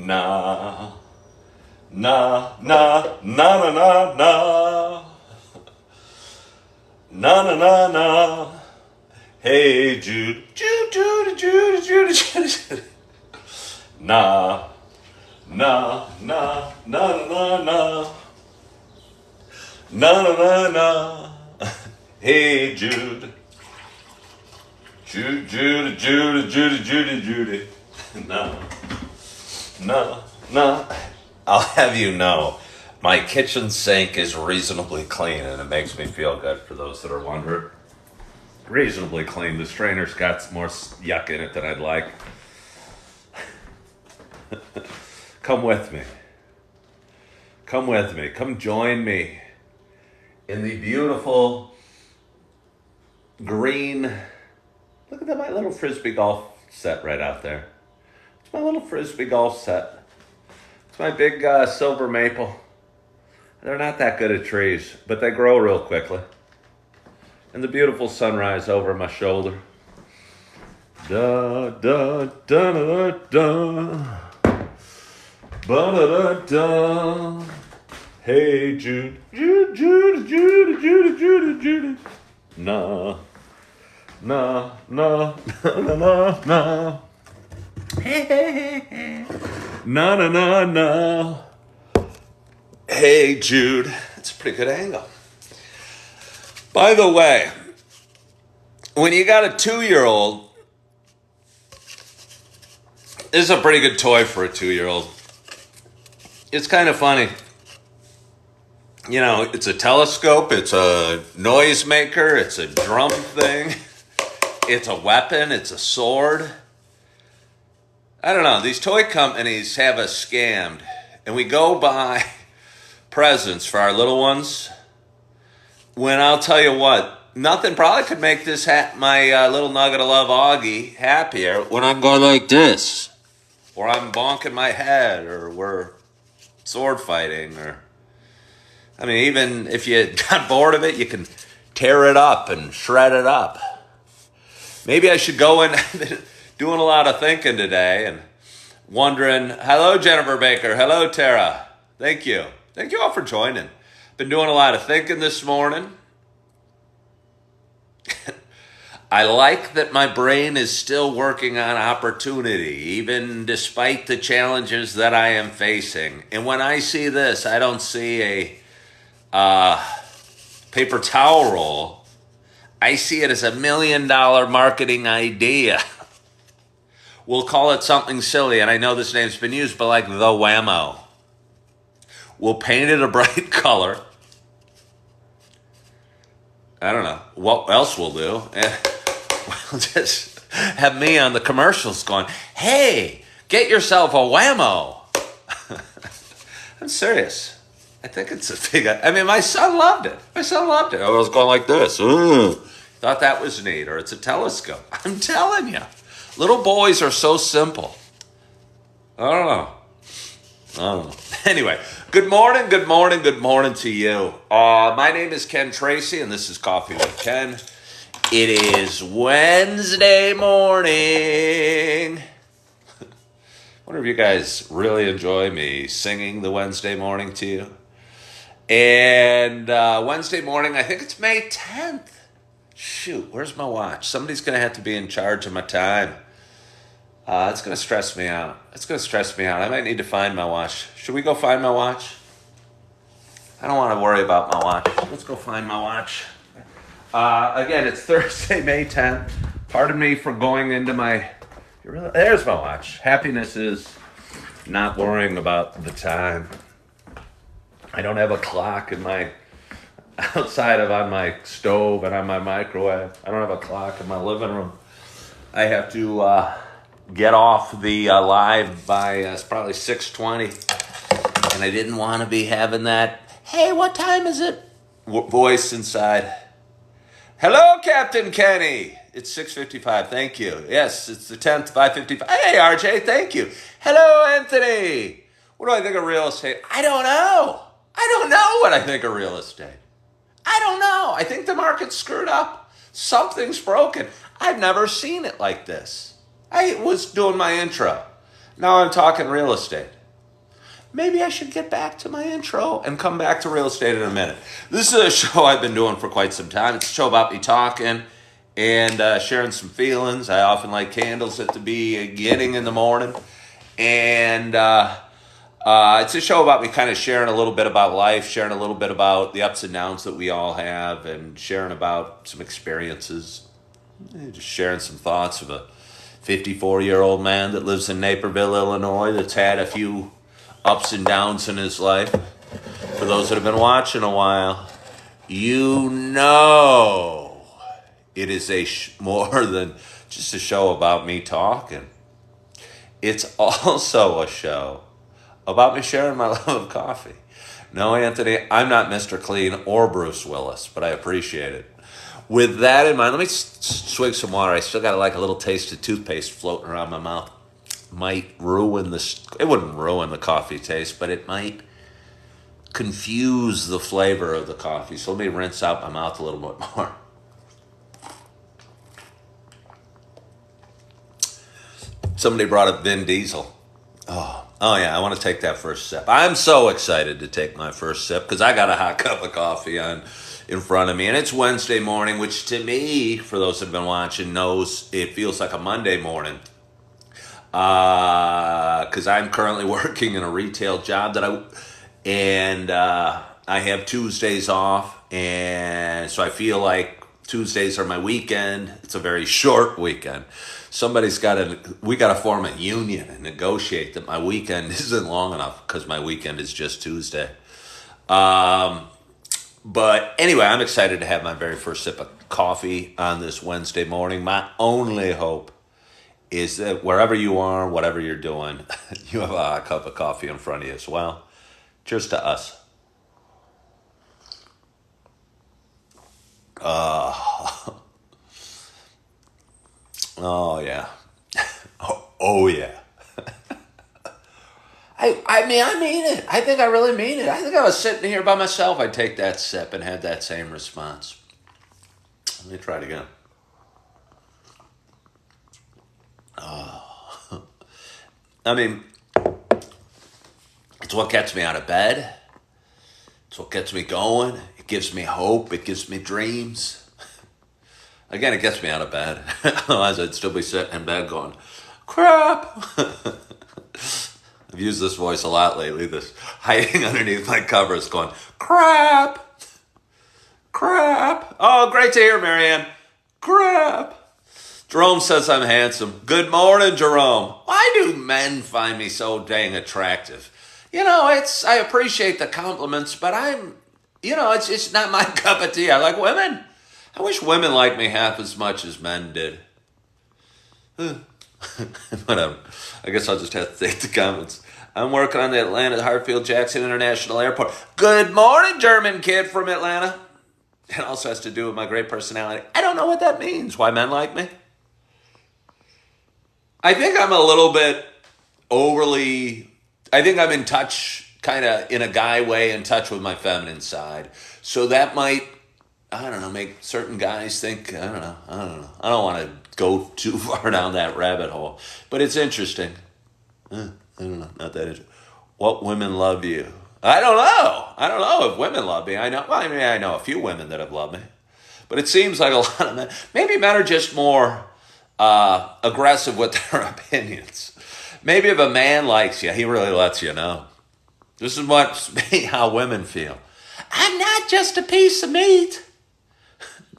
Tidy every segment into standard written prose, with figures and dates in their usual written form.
Na, na, na, na, na, na, na. Na, na, na, na. Hey, Jude. Jude, Jude, Jude, Jude, Jude, Jude. Na, na, na, na, na, na. Na, na, na, na. Hey, Jude. Jude, Jude, Jude, Jude, Jude, Jude. No. No, no. I'll have you know, my kitchen sink is reasonably clean, and it makes me feel good for those that are wondering. Reasonably clean. The strainer's got more yuck in it than I'd like. Come with me. Come with me. Come join me in the beautiful green. Look at that, my little Frisbee golf set right out there. It's my little Frisbee golf set. It's my big silver maple. They're not that good at trees, but they grow real quickly. And the beautiful sunrise over my shoulder. Da da da da da. Ba da da da. Hey Jude, Jude, Jude, Jude, Jude, Jude, Jude. Nah, nah, nah, nah, nah, nah. Hey, hey, hey, hey. No, no, no, no. Hey, Jude. That's a pretty good angle. By the way, when you got a 2-year-old, this is a pretty good toy for a 2-year-old. It's kind of funny. You know, it's a telescope, it's a noisemaker, it's a drum thing, it's a weapon, it's a sword. I don't know. These toy companies have us scammed, and we go buy presents for our little ones. When I'll tell you what, nothing probably could make this my little nugget of love Augie happier when I'm going like this, or I'm bonking my head, or we're sword fighting, or I mean, even if you got bored of it, you can tear it up and shred it up. Maybe I should go in. Doing a lot of thinking today and wondering, hello, Jennifer Baker. Hello, Tara. Thank you. Thank you all for joining. Been doing a lot of thinking this morning. I like that my brain is still working on opportunity, even despite the challenges that I am facing. And when I see this, I don't see a paper towel roll. I see it as $1 million marketing idea. We'll call it something silly, and I know this name's been used, but like the Whammo. We'll paint it a bright color. I don't know what else we'll do. And we'll just have me on the commercials going, hey, get yourself a Whammo. I'm serious. I think it's a big, I mean, my son loved it. I was going like this. Ooh. Thought that was neat. Or it's a telescope. I'm telling you. Little boys are so simple. I don't know. Anyway, good morning to you. My name is Ken Tracy, and this is Coffee with Ken. It is Wednesday morning. I wonder if you guys really enjoy me singing the Wednesday morning to you. And Wednesday morning, I think it's May 10th. Shoot, where's my watch? Somebody's going to have to be in charge of my time. It's going to stress me out. I might need to find my watch. Should we go find my watch? I don't want to worry about my watch. Let's go find my watch. Again, it's Thursday, May 10th. Pardon me for going into my... There's my watch. Happiness is not worrying about the time. I don't have a clock in my... outside of on my stove and on my microwave. I don't have a clock in my living room. I have to get off the live by it's probably 6:20, and I didn't want to be having that, hey, what time is it? Voice inside. Hello, Captain Kenny. It's 6:55. Thank you. Yes, it's the 10th, 5:55. Hey, RJ, thank you. Hello, Anthony. What do I think of real estate? I don't know what I think of real estate. I don't know. I think the market's screwed up. Something's broken. I've never seen it like this. I was doing my intro. Now I'm talking real estate. Maybe I should get back to my intro and come back to real estate in a minute. This is a show I've been doing for quite some time. It's a show about me talking and sharing some feelings. I often light candles at the beginning in the morning. And it's a show about me kind of sharing a little bit about life, sharing a little bit about the ups and downs that we all have, and sharing about some experiences. Just sharing some thoughts of a 54-year-old man that lives in Naperville, Illinois, that's had a few ups and downs in his life. For those that have been watching a while, you know it is more than just a show about me talking. It's also a show about me sharing my love of coffee. No, Anthony, I'm not Mr. Clean or Bruce Willis, but I appreciate it. With that in mind, let me swig some water. I still got like a little taste of toothpaste floating around my mouth. Might ruin this. It wouldn't ruin the coffee taste, but it might confuse the flavor of the coffee. So let me rinse out my mouth a little bit more. Somebody brought up Vin Diesel. Oh yeah, I want to take that first sip. I'm so excited to take my first sip because I got a hot cup of coffee in front of me, and it's Wednesday morning, which to me, for those that have been watching, knows it feels like a Monday morning. Because I'm currently working in a retail job and I have Tuesdays off, and so I feel like Tuesdays are my weekend. It's a very short weekend. We got to form a union and negotiate that my weekend isn't long enough because my weekend is just Tuesday. But anyway, I'm excited to have my very first sip of coffee on this Wednesday morning. My only hope is that wherever you are, whatever you're doing, you have a cup of coffee in front of you as well. Cheers to us. Oh yeah. Oh yeah. I mean it. I think I really mean it. I think I was sitting here by myself, I'd take that sip and had that same response. Let me try it again. I mean, it's what gets me out of bed. It's what gets me going. It gives me hope. It gives me dreams. Again, it gets me out of bed. Otherwise, I'd still be sitting in bed going, crap. I've used this voice a lot lately, this hiding underneath my covers going, crap. Crap. Oh, great to hear, Marianne. Crap. Jerome says I'm handsome. Good morning, Jerome. Why do men find me so dang attractive? I appreciate the compliments, but it's not my cup of tea. I like women. I wish women liked me half as much as men did. Whatever. I guess I'll just have to take the comments. I'm working on the Atlanta Hartsfield Jackson International Airport. Good morning, German kid from Atlanta. It also has to do with my great personality. I don't know what that means, why men like me. I think I'm a little bit I think I'm in touch, kind of in a guy way, in touch with my feminine side. So that might, make certain guys think, I don't know. I don't want to go too far down that rabbit hole. But it's interesting. I don't know, not that interesting. What women love you? I don't know if women love me. I know a few women that have loved me. But it seems like a lot of men, maybe men are just more aggressive with their opinions. Maybe if a man likes you, he really lets you know. This is how women feel. I'm not just a piece of meat.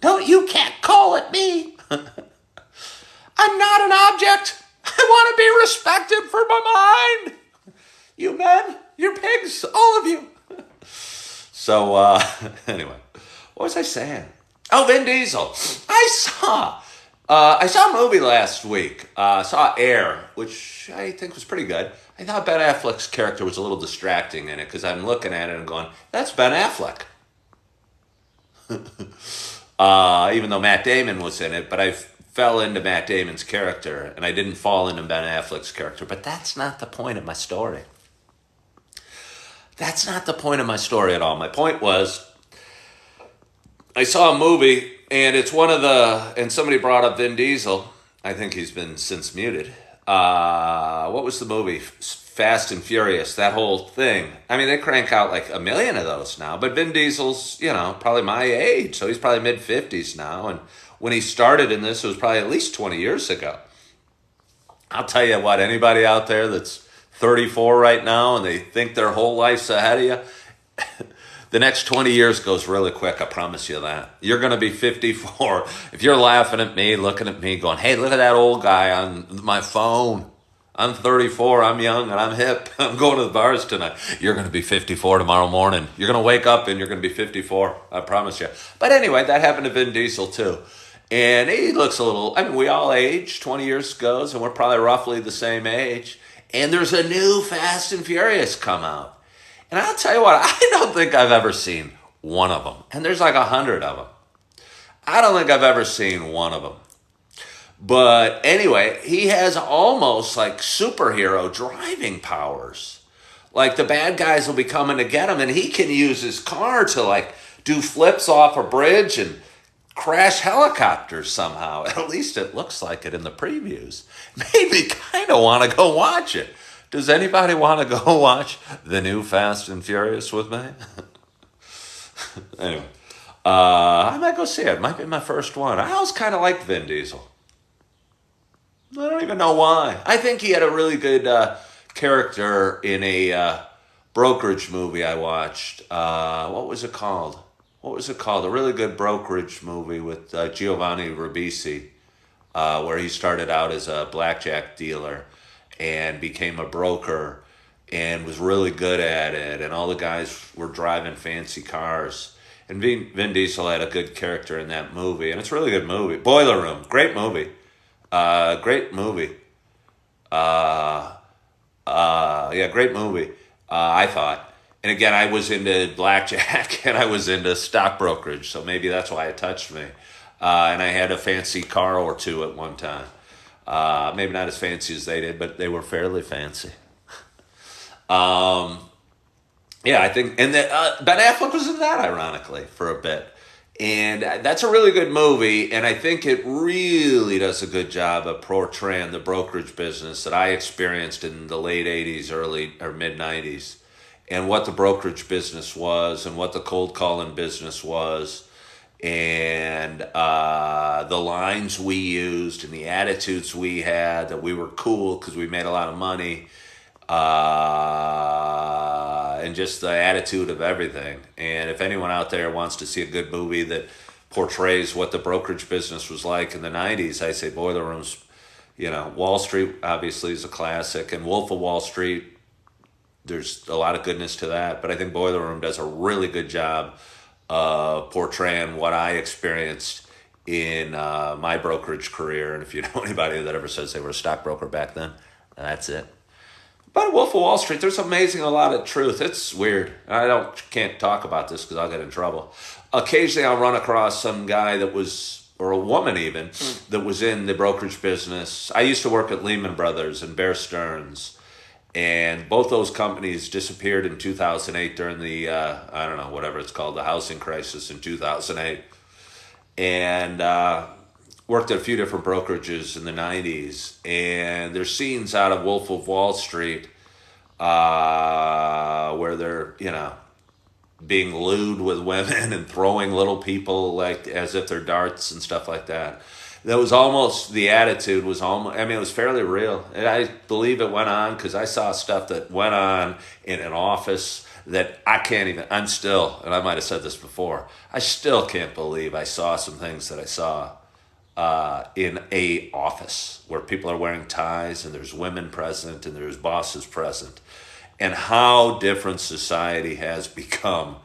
You can't call it me. I'm not an object. I want to be respected for my mind. You men, you're pigs, all of you. So, anyway, what was I saying? Oh, Vin Diesel. I saw a movie last week. I saw Air, which I think was pretty good. I thought Ben Affleck's character was a little distracting in it because I'm looking at it and going, that's Ben Affleck. Even though Matt Damon was in it, but I fell into Matt Damon's character and I didn't fall into Ben Affleck's character. But that's not the point of my story. That's not the point of my story at all. My point was, I saw a movie, and it's and somebody brought up Vin Diesel. I think he's been since muted. what was the movie? Fast and Furious, that whole thing. I mean, they crank out like 1 million of those now. But Vin Diesel's, probably my age, so he's probably mid-50s now. And when he started in this, it was probably at least 20 years ago. I'll tell you what, anybody out there that's 34 right now and they think their whole life's ahead of you, the next 20 years goes really quick, I promise you that. You're going to be 54. If you're laughing at me, looking at me, going, hey, look at that old guy on my phone. I'm 34, I'm young, and I'm hip. I'm going to the bars tonight. You're going to be 54 tomorrow morning. You're going to wake up and you're going to be 54. I promise you. But anyway, that happened to Vin Diesel too. And he looks a little, we all age, 20 years goes, and we're probably roughly the same age. And there's a new Fast and Furious come out. And I'll tell you what, I don't think I've ever seen one of them. And there's like 100 of them. I don't think I've ever seen one of them. But anyway, he has almost like superhero driving powers. Like the bad guys will be coming to get him, and he can use his car to like do flips off a bridge and crash helicopters somehow. At least it looks like it in the previews. Maybe kind of want to go watch it. Does anybody want to go watch the new Fast and Furious with me? Anyway, I might go see it. It might be my first one. I always kind of liked Vin Diesel. I don't even know why. I think he had a really good character in a brokerage movie I watched. What was it called? A really good brokerage movie with Giovanni Ribisi, where he started out as a blackjack dealer and became a broker and was really good at it. And all the guys were driving fancy cars. And Vin Diesel had a good character in that movie. And it's a really good movie. Boiler Room, great movie. Great movie. Great movie. I thought. And again, I was into blackjack and I was into stock brokerage, so maybe that's why it touched me. And I had a fancy car or two at one time. Maybe not as fancy as they did, but they were fairly fancy. I think, and Ben Affleck was in that, ironically, for a bit. And that's a really good movie, and I think it really does a good job of portraying the brokerage business that I experienced in the late 80s, early or mid 90s, and what the brokerage business was, and what the cold calling business was, and the lines we used, and the attitudes we had, that we were cool because we made a lot of money, and just the attitude of everything. And if anyone out there wants to see a good movie that portrays what the brokerage business was like in the 90s, I say Boiler Room's, Wall Street obviously is a classic, and Wolf of Wall Street, there's a lot of goodness to that. But I think Boiler Room does a really good job of portraying what I experienced in my brokerage career. And if you know anybody that ever says they were a stockbroker back then, that's it. But Wolf of Wall Street, there's a lot of truth. It's weird. Can't talk about this because I'll get in trouble. Occasionally I'll run across some guy that was, or a woman even, that was in the brokerage business. I used to work at Lehman Brothers and Bear Stearns, and both those companies disappeared in 2008 during the, whatever it's called, the housing crisis in 2008. And worked at a few different brokerages in the 90s, and there's scenes out of Wolf of Wall Street where they're, being lewd with women and throwing little people like as if they're darts and stuff like that. That was almost, the attitude was almost, it was fairly real. And I believe it went on because I saw stuff that went on in an office that I'm still, and I might have said this before, I still can't believe I saw some things that I saw in a office where people are wearing ties and there's women present and there's bosses present, and how different society has become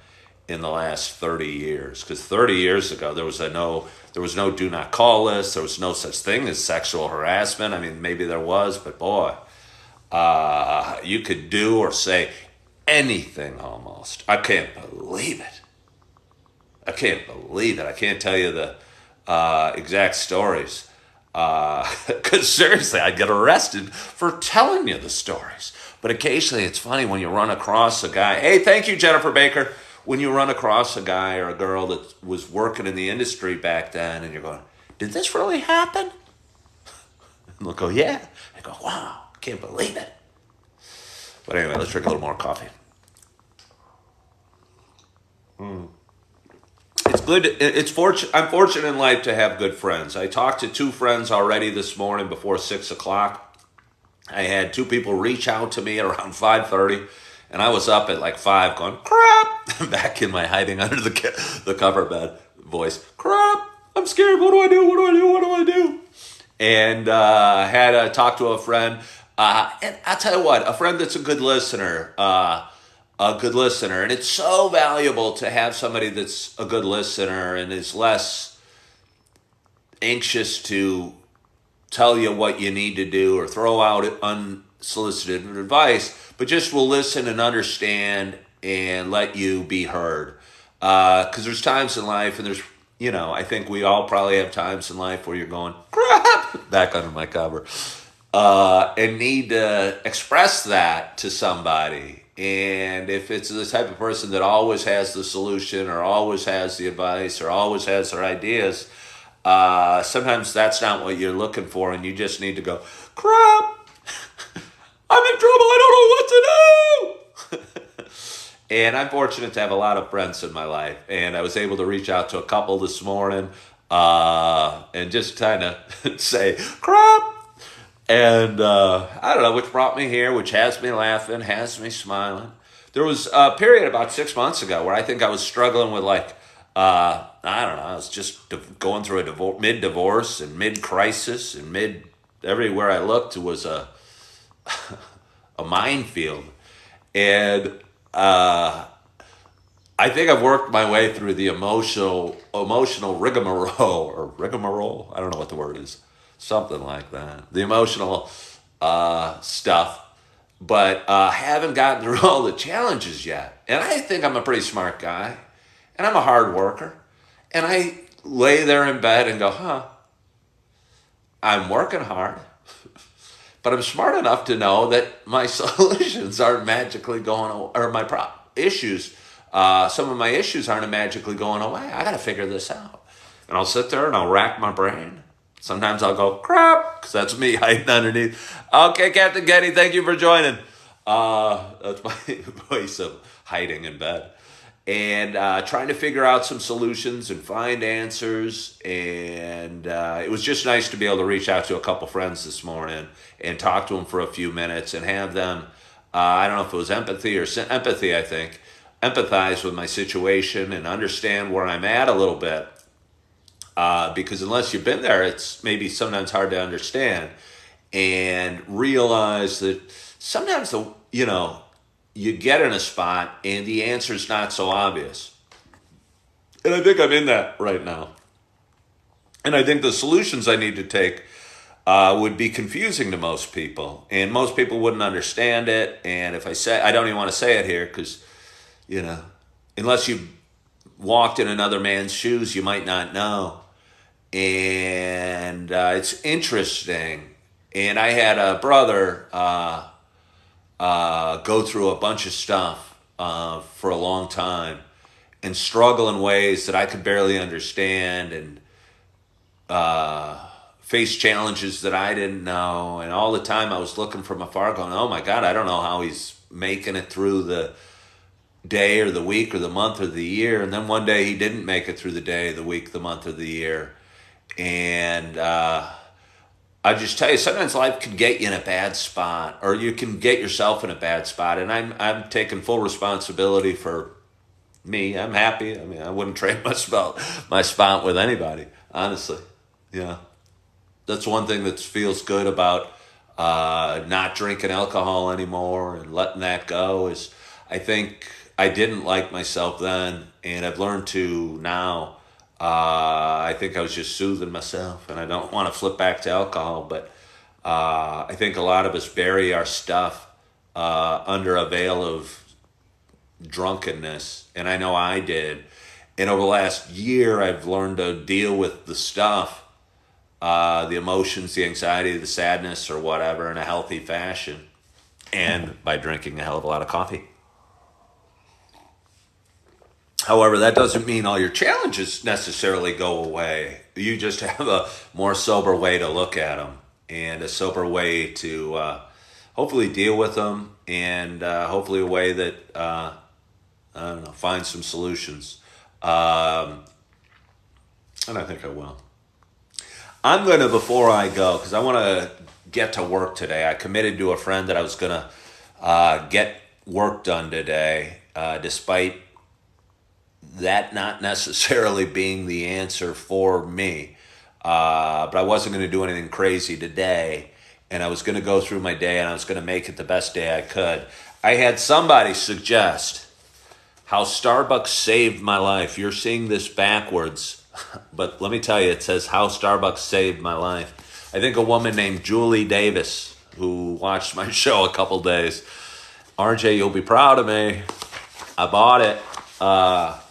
in the last 30 years. Because 30 years ago, there was no do not call list. There was no such thing as sexual harassment. Maybe there was, but boy, you could do or say anything almost. I can't believe it. I can't tell you the exact stories. Because seriously, I'd get arrested for telling you the stories. But occasionally it's funny when you run across a guy. Hey, thank you, Jennifer Baker. When you run across a guy or a girl that was working in the industry back then and you're going, did this really happen? And they'll go, yeah. I go, wow, can't believe it. But anyway, let's drink a little more coffee. It's good. I'm fortunate in life to have good friends. I talked to 2 friends already this morning before 6 o'clock. I had 2 people reach out to me at around 5:30, and I was up at like 5 going, crap, back in my hiding under the cover bed voice. Crap, I'm scared. What do I do? What do I do? What do I do? And had to talk to a friend. And I'll tell you what, a friend that's a good listener, and it's so valuable to have somebody that's a good listener and is less anxious to tell you what you need to do or throw out unsolicited advice, but just will listen and understand and let you be heard. Because there's times in life, and I think we all probably have times in life where you're going, crap, back under my cover, and need to express that to somebody. And if it's the type of person that always has the solution or always has the advice or always has their ideas, sometimes that's not what you're looking for, and you just need to go, crap, I'm in trouble, I don't know what to do. And I'm fortunate to have a lot of friends in my life, and I was able to reach out to a couple this morning and just kind of say, crap. And I don't know, which brought me here, which has me laughing, has me smiling. There was a period about 6 months ago where I think I was struggling with I don't know, I was just going through a mid-divorce and mid-crisis and everywhere I looked was a minefield. And I think I've worked my way through the emotional rigmarole. I don't know what the word is. Something like that. The emotional stuff. But haven't gotten through all the challenges yet. And I think I'm a pretty smart guy. And I'm a hard worker. And I lay there in bed and go, I'm working hard. But I'm smart enough to know that my solutions aren't magically going away, or my issues, some of my issues aren't magically going away. I got to figure this out. And I'll sit there and I'll rack my brain. Sometimes I'll go, crap, because that's me hiding underneath. Okay, Captain Getty, thank you for joining. That's my voice of hiding in bed. And trying to figure out some solutions and find answers. And it was just nice to be able to reach out to a couple friends this morning and talk to them for a few minutes and have them, I don't know if it was empathy, I think, empathize with my situation and understand where I'm at a little bit. Because unless you've been there, it's maybe sometimes hard to understand and realize that sometimes you get in a spot and the answer's not so obvious. And I think I'm in that right now. And I think the solutions I need to take would be confusing to most people. And most people wouldn't understand it. And if I don't even want to say it here because, unless you walked in another man's shoes, you might not know. And it's interesting. And I had a brother go through a bunch of stuff for a long time and struggle in ways that I could barely understand and face challenges that I didn't know. And all the time I was looking from afar going, oh my God, I don't know how he's making it through the day or the week or the month or the year. And then one day he didn't make it through the day, the week, the month, or the year. And I just tell you, sometimes life can get you in a bad spot, or you can get yourself in a bad spot. And I'm taking full responsibility for me. I'm happy. I mean, I wouldn't trade my spot with anybody, honestly. Yeah, that's one thing that feels good about not drinking alcohol anymore and letting that go. Is I think I didn't like myself then, and I've learned to now. I think I was just soothing myself, and I don't want to flip back to alcohol, but I think a lot of us bury our stuff under a veil of drunkenness, and I know I did. And over the last year, I've learned to deal with the stuff, the emotions, the anxiety, the sadness, or whatever, in a healthy fashion, and by drinking a hell of a lot of coffee. However, that doesn't mean all your challenges necessarily go away. You just have a more sober way to look at them. and a sober way to hopefully deal with them, and hopefully a way that I don't know, find some solutions. And I think I will. I'm going to, before I go, because I want to get to work today, I committed to a friend that I was going to get work done today, despite that not necessarily being the answer for me. But I wasn't going to do anything crazy today, and I was going to go through my day, and I was going to make it the best day I could. I had somebody suggest how Starbucks saved my life. You're seeing this backwards, but let me tell you, it says how Starbucks saved my life. I think a woman named Julie Davis, who watched my show a couple days. RJ, you'll be proud of me. I bought it. I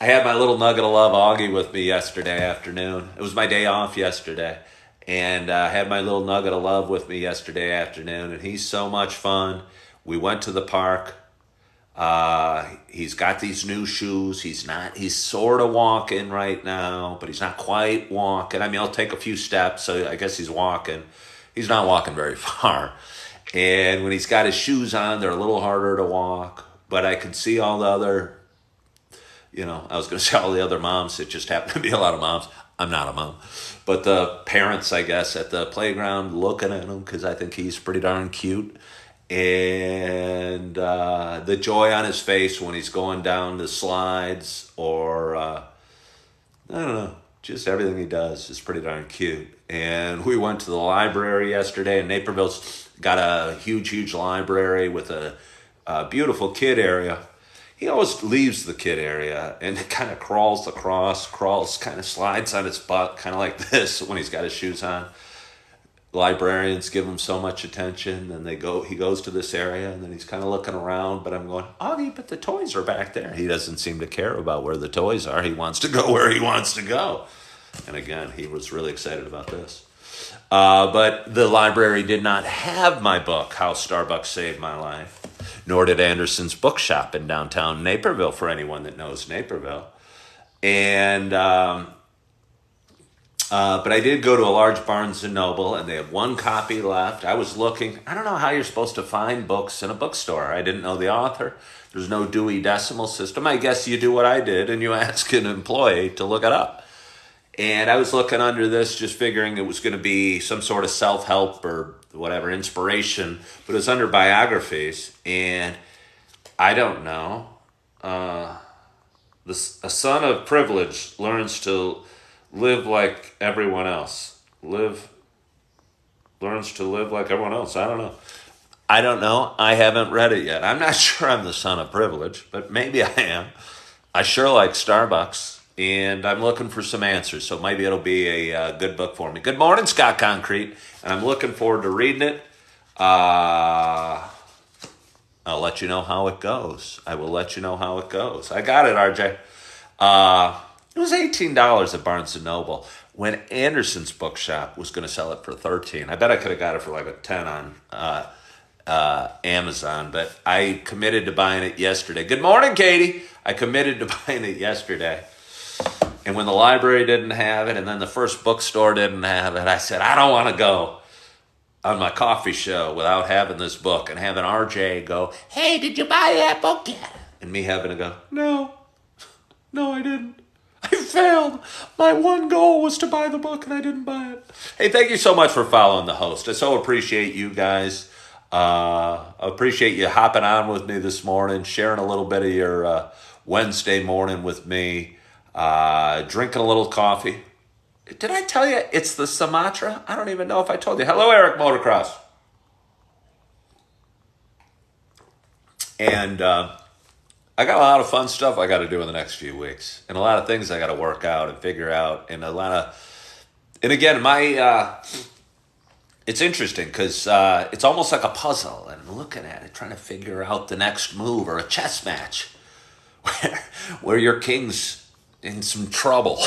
had my little nugget of love, Augie, with me yesterday afternoon. It was my day off yesterday. And I had my little nugget of love with me yesterday afternoon. And he's so much fun. We went to the park. He's got these new shoes. He's sort of walking right now, but he's not quite walking. I mean, he'll take a few steps, so I guess he's walking. He's not walking very far. And when he's got his shoes on, they're a little harder to walk. But I can see all the other, I was going to say all the other moms. It just happened to be a lot of moms. I'm not a mom. But the parents, I guess, at the playground looking at him because I think he's pretty darn cute. And the joy on his face when he's going down the slides, or I don't know, just everything he does is pretty darn cute. And we went to the library yesterday, and Naperville's got a huge library with a beautiful kid area. He always leaves the kid area and kind of crawls across, kind of slides on his butt, kind of like this when he's got his shoes on. Librarians give him so much attention, and he goes to this area, and then he's kind of looking around, but I'm going, Augie, but the toys are back there. He doesn't seem to care about where the toys are. He wants to go where he wants to go. And again, he was really excited about this. But the library did not have my book, How Starbucks Saved My Life, nor did Anderson's Bookshop in downtown Naperville, for anyone that knows Naperville. And but I did go to a large Barnes & Noble, and they have one copy left. I was looking. I don't know how you're supposed to find books in a bookstore. I didn't know the author. There's no Dewey Decimal System. I guess you do what I did, and you ask an employee to look it up. And I was looking under this, just figuring it was going to be some sort of self-help or whatever, inspiration, but it was under biographies. And I don't know. A son of privilege learns to live like everyone else. Learns to live like everyone else. I don't know. I haven't read it yet. I'm not sure I'm the son of privilege, but maybe I am. I sure like Starbucks, and I'm looking for some answers, so maybe it'll be a good book for me. Good morning, Scott Concrete, and I'm looking forward to reading it. I'll let you know how it goes. I will let you know how it goes. I got it, RJ. It was $18 at Barnes & Noble when Anderson's Bookshop was going to sell it for $13. I bet I could have got it for like a $10 on Amazon, but I committed to buying it yesterday. Good morning, Katie. I committed to buying it yesterday. And when the library didn't have it, and then the first bookstore didn't have it, I said, I don't want to go on my coffee show without having this book, and having RJ go, hey, did you buy that book yet? And me having to go, no, I didn't. I failed. My one goal was to buy the book, and I didn't buy it. Hey, thank you so much for following the host. I so appreciate you guys. Appreciate you hopping on with me this morning, sharing a little bit of your Wednesday morning with me, drinking a little coffee. Did I tell you it's the Sumatra? I don't even know if I told you. Hello, Eric Motocross. And I got a lot of fun stuff I got to do in the next few weeks, and a lot of things I got to work out and figure out, and again, it's interesting because it's almost like a puzzle, and I'm looking at it, trying to figure out the next move, or a chess match where your king's in some trouble,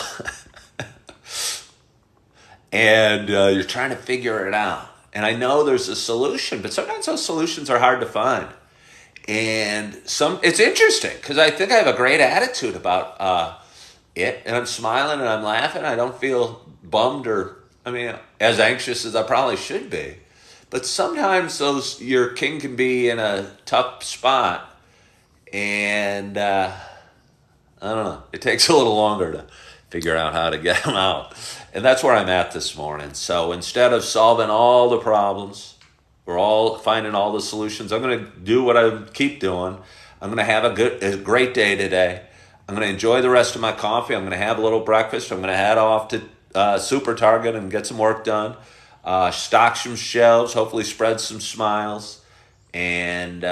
and you're trying to figure it out. And I know there's a solution, but sometimes those solutions are hard to find. And it's interesting because I think I have a great attitude about it, and I'm smiling and I'm laughing. I don't feel bummed or I mean, as anxious as I probably should be. But sometimes your king can be in a tough spot, and I don't know. It takes a little longer to figure out how to get them out. And that's where I'm at this morning. So instead of solving all the problems, we're all finding all the solutions, I'm going to do what I keep doing. I'm going to have a great day today. I'm going to enjoy the rest of my coffee. I'm going to have a little breakfast. I'm going to head off to Super Target and get some work done. Stock some shelves, hopefully spread some smiles. And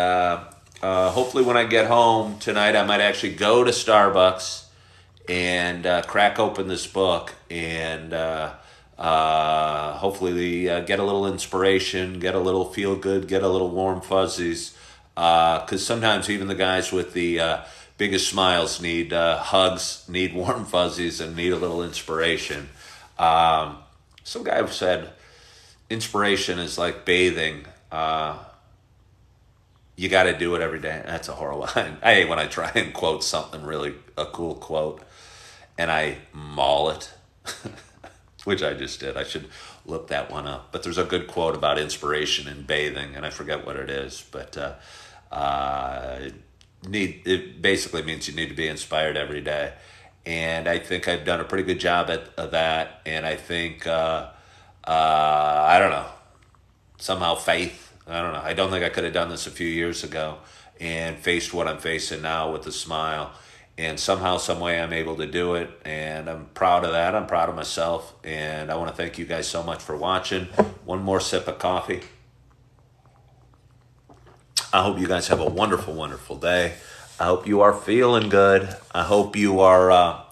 hopefully when I get home tonight, I might actually go to Starbucks and crack open this book and hopefully get a little inspiration, get a little feel good, get a little warm fuzzies. Because sometimes even the guys with the biggest smiles need hugs, need warm fuzzies, and need a little inspiration. Some guy said inspiration is like bathing. You got to do it every day. That's a horrible line. I hate when I try and quote something really a cool quote and I maul it, which I just did. I should look that one up. But there's a good quote about inspiration and bathing, and I forget what it is. But it basically means you need to be inspired every day. And I think I've done a pretty good job at that. And I think, I don't know, somehow faith. I don't know. I don't think I could have done this a few years ago and faced what I'm facing now with a smile. And somehow, some way, I'm able to do it. And I'm proud of that. I'm proud of myself. And I want to thank you guys so much for watching. One more sip of coffee. I hope you guys have a wonderful, wonderful day. I hope you are feeling good. I hope you are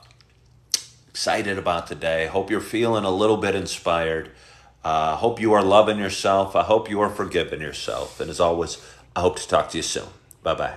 excited about the day. I hope you're feeling a little bit inspired. I hope you are loving yourself. I hope you are forgiving yourself. And as always, I hope to talk to you soon. Bye-bye.